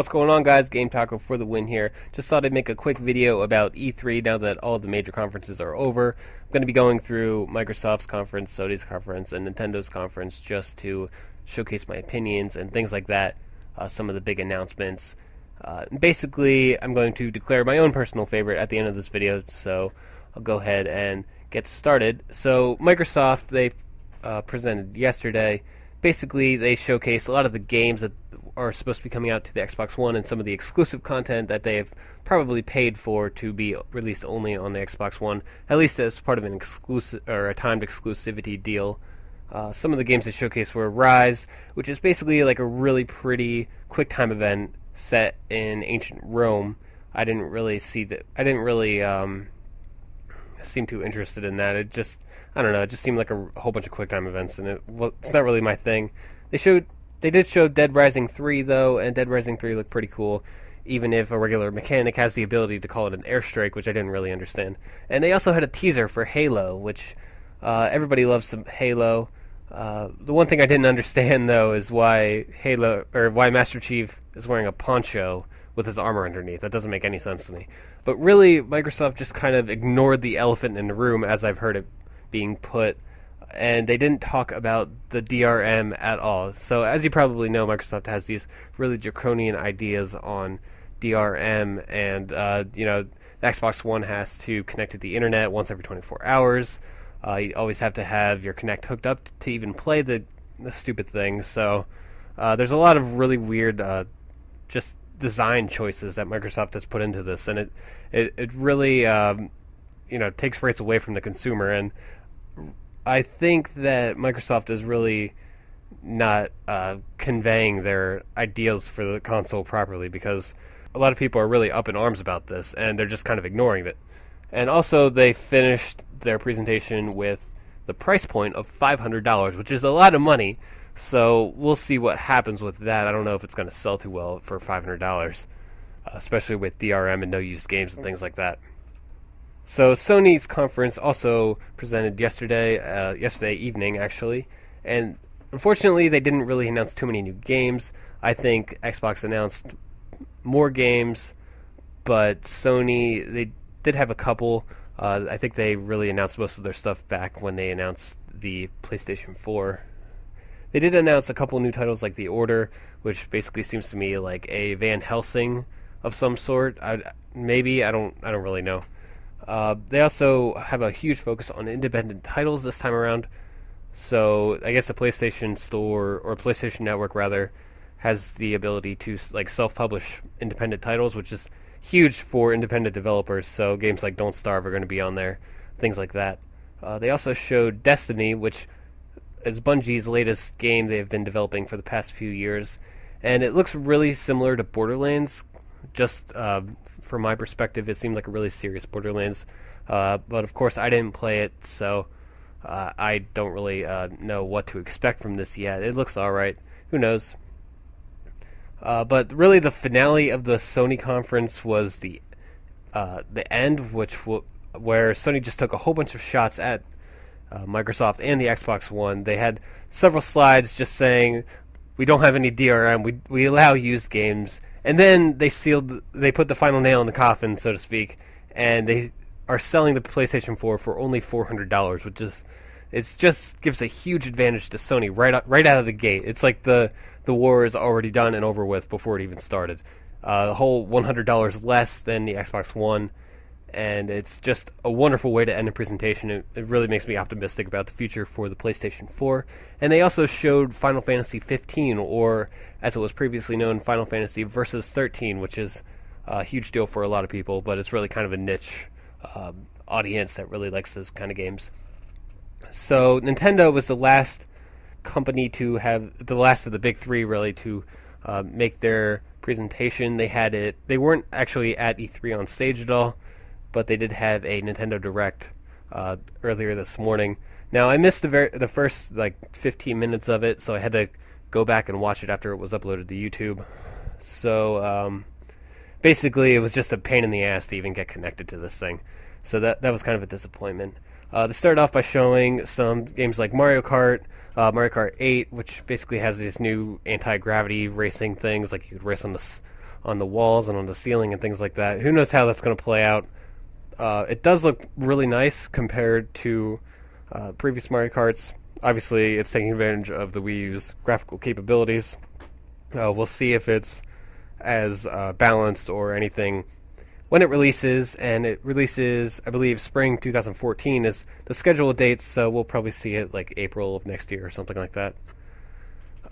What's going on, guys? Game Taco for the win here. Just thought I'd make a quick video about E3 now that all the major conferences are over. I'm going to be going through Microsoft's conference, Sony's conference, and Nintendo's conference just to showcase my opinions and things like that, some of the big announcements. Basically, I'm going to declare my own personal favorite at the end of this video, so I'll go ahead and get started. So Microsoft, they presented yesterday. Basically, they showcased a lot of the games that are supposed to be coming out to the Xbox One and some of the exclusive content that they've probably paid for to be released only on the Xbox One, at least as part of an exclusive or a timed exclusivity deal. Some of the games they showcased were Rise, which is basically like a really pretty QuickTime event set in ancient Rome. I didn't really see that. I didn't really seem too interested in that. It just, I don't know, it just seemed like a whole bunch of QuickTime events, and it's not really my thing. They did show Dead Rising 3 though, and Dead Rising 3 looked pretty cool, even if a regular mechanic has the ability to call it an airstrike, which I didn't really understand. And they also had a teaser for Halo, which everybody loves some Halo. The one thing I didn't understand though is why Master Chief is wearing a poncho with his armor underneath. That doesn't make any sense to me. But really, Microsoft just kind of ignored the elephant in the room, as I've heard it being put, and they didn't talk about the DRM at all. So as you probably know, Microsoft has these really draconian ideas on DRM, and the Xbox One has to connect to the internet once every 24 hours. You always have to have your Kinect hooked up to even play the stupid thing. So there's a lot of really weird just design choices that Microsoft has put into this, and it really takes rights away from the consumer. And I think that Microsoft is really not conveying their ideals for the console properly, because a lot of people are really up in arms about this, and they're just kind of ignoring it. And also, they finished their presentation with the price point of $500, which is a lot of money. So we'll see what happens with that. I don't know if it's going to sell too well for $500, especially with DRM and no used games and things like that. So Sony's conference also presented yesterday evening actually, and unfortunately they didn't really announce too many new games. I think Xbox announced more games, but Sony, they did have a couple. I think they really announced most of their stuff back when they announced the PlayStation 4. They did announce a couple new titles like The Order, which basically seems to me like a Van Helsing of some sort. I don't really know. They also have a huge focus on independent titles this time around. So I guess the PlayStation Store, or PlayStation Network rather, has the ability to like self-publish independent titles, which is huge for independent developers. So games like Don't Starve are going to be on there, things like that. They also showed Destiny, which is Bungie's latest game they've been developing for the past few years, and it looks really similar to Borderlands. Just from my perspective, it seemed like a really serious Borderlands, but of course I didn't play it, so I don't really know what to expect from this yet. It looks alright, who knows. But really the finale of the Sony conference was the end, where Sony just took a whole bunch of shots at Microsoft and the Xbox One. They had several slides just saying, we don't have any DRM, we allow used games, and then they put the final nail in the coffin, so to speak, and they are selling the PlayStation 4 for only $400, which is, it just gives a huge advantage to Sony right out of the gate. It's like the war is already done and over with before it even started. The whole $100 less than the Xbox One, and it's just a wonderful way to end a presentation. It really makes me optimistic about the future for the PlayStation 4. And they also showed Final Fantasy 15, or as it was previously known, Final Fantasy Versus 13, which is a huge deal for a lot of people, but it's really kind of a niche audience that really likes those kind of games. So Nintendo was the last company to have, the last of the big three really, to make their presentation. They weren't actually at E3 on stage at all, but they did have a Nintendo Direct earlier this morning. Now, I missed the first 15 minutes of it, so I had to go back and watch it after it was uploaded to YouTube. So basically, it was just a pain in the ass to even get connected to this thing. So that was kind of a disappointment. They started off by showing some games like Mario Kart 8, which basically has these new anti-gravity racing things, like you could race on on the walls and on the ceiling and things like that. Who knows how that's going to play out? It does look really nice compared to previous Mario Karts. Obviously, it's taking advantage of the Wii U's graphical capabilities. We'll see if it's as balanced or anything when it releases, and it releases, I believe, spring 2014 is the scheduled date, so we'll probably see it like April of next year or something like that.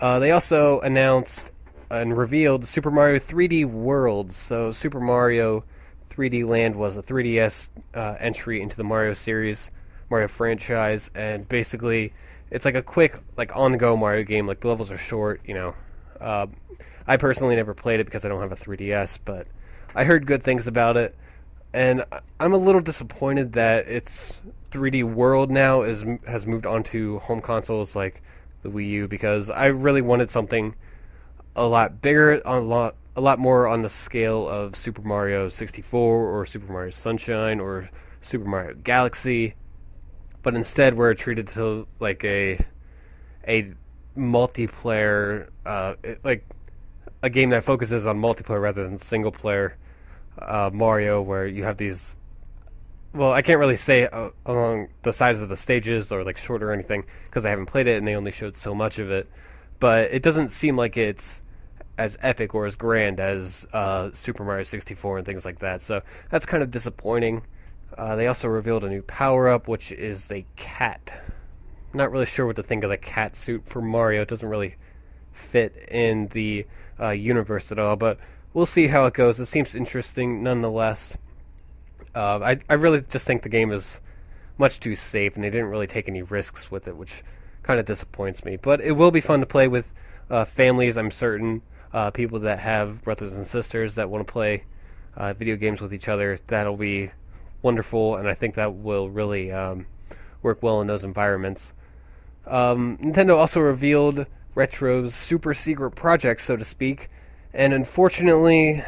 They also announced and revealed Super Mario 3D World. So Super Mario 3D Land was a 3DS entry into the Mario series, Mario franchise, and basically it's like a quick, like on-the-go Mario game. Like the levels are short, you know. I personally never played it because I don't have a 3DS, but I heard good things about it, and I'm a little disappointed that its 3D World now has moved on to home consoles like the Wii U, because I really wanted something a lot bigger, a lot more on the scale of Super Mario 64 or Super Mario Sunshine or Super Mario Galaxy, but instead we're treated to like a multiplayer, like a game that focuses on multiplayer rather than single player Mario, where you have these. Well, I can't really say along the size of the stages or like short or anything because I haven't played it and they only showed so much of it. But it doesn't seem like it's as epic or as grand as Super Mario 64 and things like that. So that's kind of disappointing. They also revealed a new power-up, which is the cat. Not really sure what to think of the cat suit for Mario. It doesn't really fit in the universe at all, but we'll see how it goes. It seems interesting nonetheless. I really just think the game is much too safe, and they didn't really take any risks with it, which kind of disappoints me. But it will be fun to play with families, I'm certain. People that have brothers and sisters that want to play video games with each other. That'll be wonderful, and I think that will really work well in those environments. Nintendo also revealed Retro's super secret project, so to speak, and unfortunately,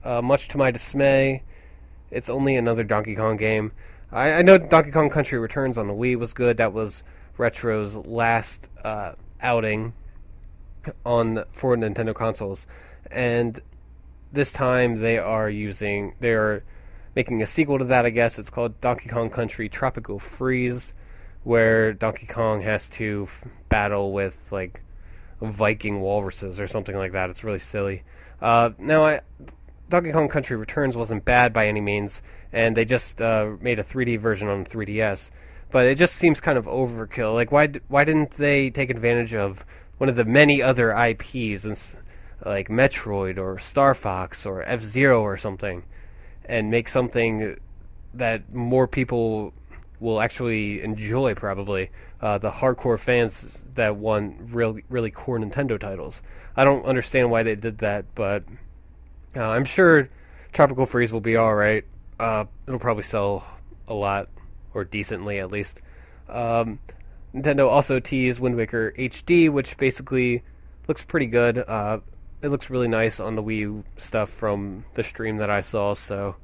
much to my dismay, it's only another Donkey Kong game. I know Donkey Kong Country Returns on the Wii was good. That was Retro's last outing for Nintendo consoles, and this time they are making a sequel to that. I guess it's called Donkey Kong Country Tropical Freeze, where Donkey Kong has to battle with like Viking walruses or something like that. It's really silly. Donkey Kong Country Returns wasn't bad by any means, and they just made a 3D version on 3DS. But it just seems kind of overkill. Like, why didn't they take advantage of one of the many other IPs, like Metroid or Star Fox or F-Zero or something, and make something that more people will actually enjoy, probably. The hardcore fans that want really core Nintendo titles. I don't understand why they did that, but I'm sure Tropical Freeze will be alright. It'll probably sell a lot, or decently at least. Nintendo also teased Wind Waker HD, which basically looks pretty good. It looks really nice on the Wii U stuff from the stream that I saw, so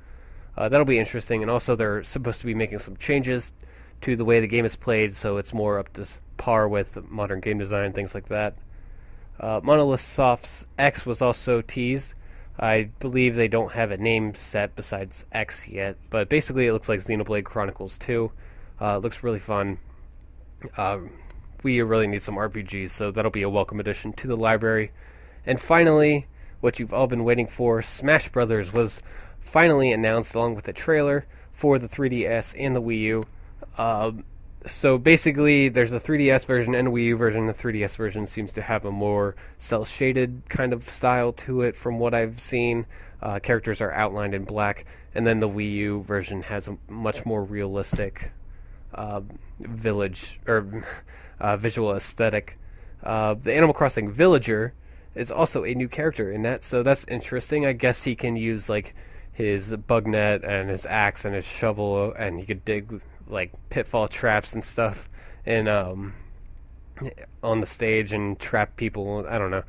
that'll be interesting. And also they're supposed to be making some changes to the way the game is played, so it's more up to par with modern game design, things like that. Monolith Soft's X was also teased. I believe they don't have a name set besides X yet, but basically it looks like Xenoblade Chronicles 2. It looks really fun. We really need some RPGs, so that'll be a welcome addition to the library. And finally, what you've all been waiting for, Smash Brothers was finally announced along with a trailer for the 3DS and the Wii U. So basically, there's a 3DS version and a Wii U version. The 3DS version seems to have a more cel-shaded kind of style to it from what I've seen. Characters are outlined in black, and then the Wii U version has a much more realistic visual aesthetic. The Animal Crossing Villager is also a new character in that, so that's interesting. I guess he can use like his bug net and his axe and his shovel, and he could dig like pitfall traps and stuff and on the stage and trap people. I don't know.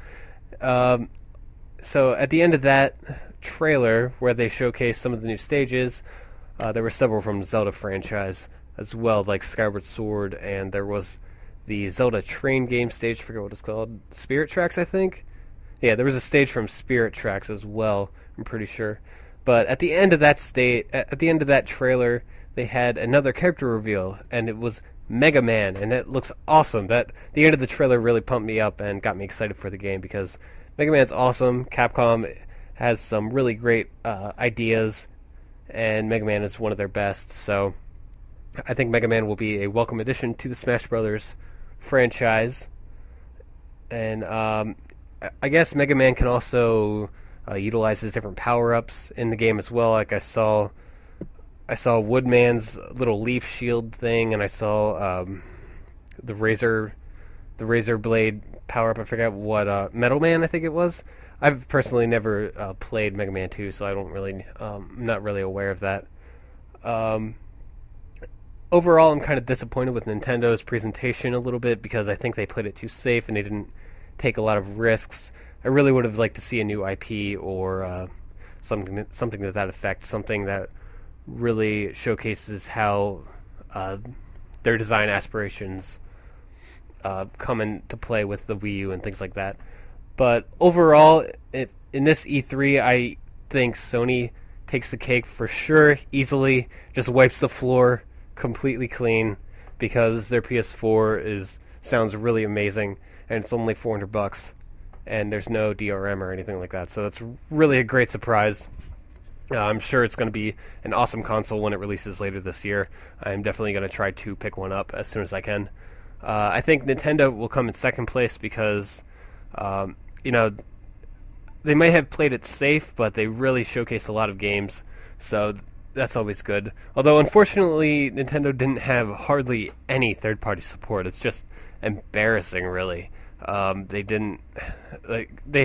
So at the end of that trailer where they showcased some of the new stages, there were several from the Zelda franchise as well, like Skyward Sword, and there was the Zelda train game stage, I forget what it's called, Spirit Tracks, I think. Yeah, there was a stage from Spirit Tracks as well, I'm pretty sure. But at the end of that at the end of that trailer, they had another character reveal, and it was Mega Man, and it looks awesome. The end of the trailer really pumped me up and got me excited for the game because Mega Man's awesome. Capcom has some really great ideas, and Mega Man is one of their best. So I think Mega Man will be a welcome addition to the Smash Brothers franchise. And I guess Mega Man can also utilize his different power-ups in the game as well. Like I saw Woodman's little leaf shield thing, and I saw the razor blade power-up. I forget what Metal Man, I think it was. I've personally never played Mega Man 2, so I don't really, I'm not really aware of that. Overall, I'm kind of disappointed with Nintendo's presentation a little bit because I think they played it too safe and they didn't take a lot of risks. I really would have liked to see a new IP or something to that effect, something that really showcases how their design aspirations come into play with the Wii U and things like that. But overall, in this E3, I think Sony takes the cake for sure, easily, just wipes the floor completely clean because their PS4 sounds really amazing, and it's only $400, and there's no DRM or anything like that. So that's really a great surprise. I'm sure it's going to be an awesome console when it releases later this year. I'm definitely going to try to pick one up as soon as I can. I think Nintendo will come in second place because, they may have played it safe, but they really showcased a lot of games, so that's always good. Although, unfortunately, Nintendo didn't have hardly any third-party support. It's just embarrassing, really. They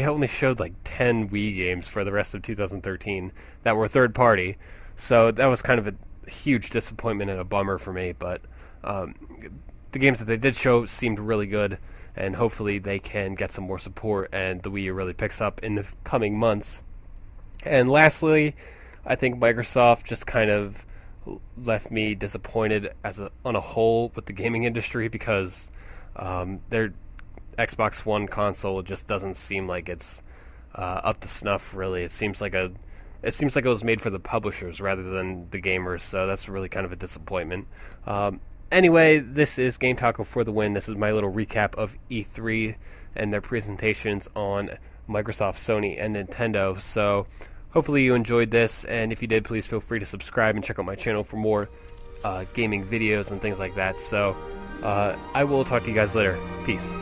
only showed like 10 Wii games for the rest of 2013 that were third party, so that was kind of a huge disappointment and a bummer for me. But the games that they did show seemed really good, and hopefully they can get some more support and the Wii U really picks up in the coming months. And lastly, I think Microsoft just kind of left me disappointed on a whole with the gaming industry because their Xbox One console just doesn't seem like it's up to snuff. Really, it seems like it was made for the publishers rather than the gamers. So that's really kind of a disappointment. Anyway, this is Game Taco for the win. This is my little recap of E3 and their presentations on Microsoft, Sony, and Nintendo. So hopefully you enjoyed this, and if you did, please feel free to subscribe and check out my channel for more gaming videos and things like that. So I will talk to you guys later. Peace.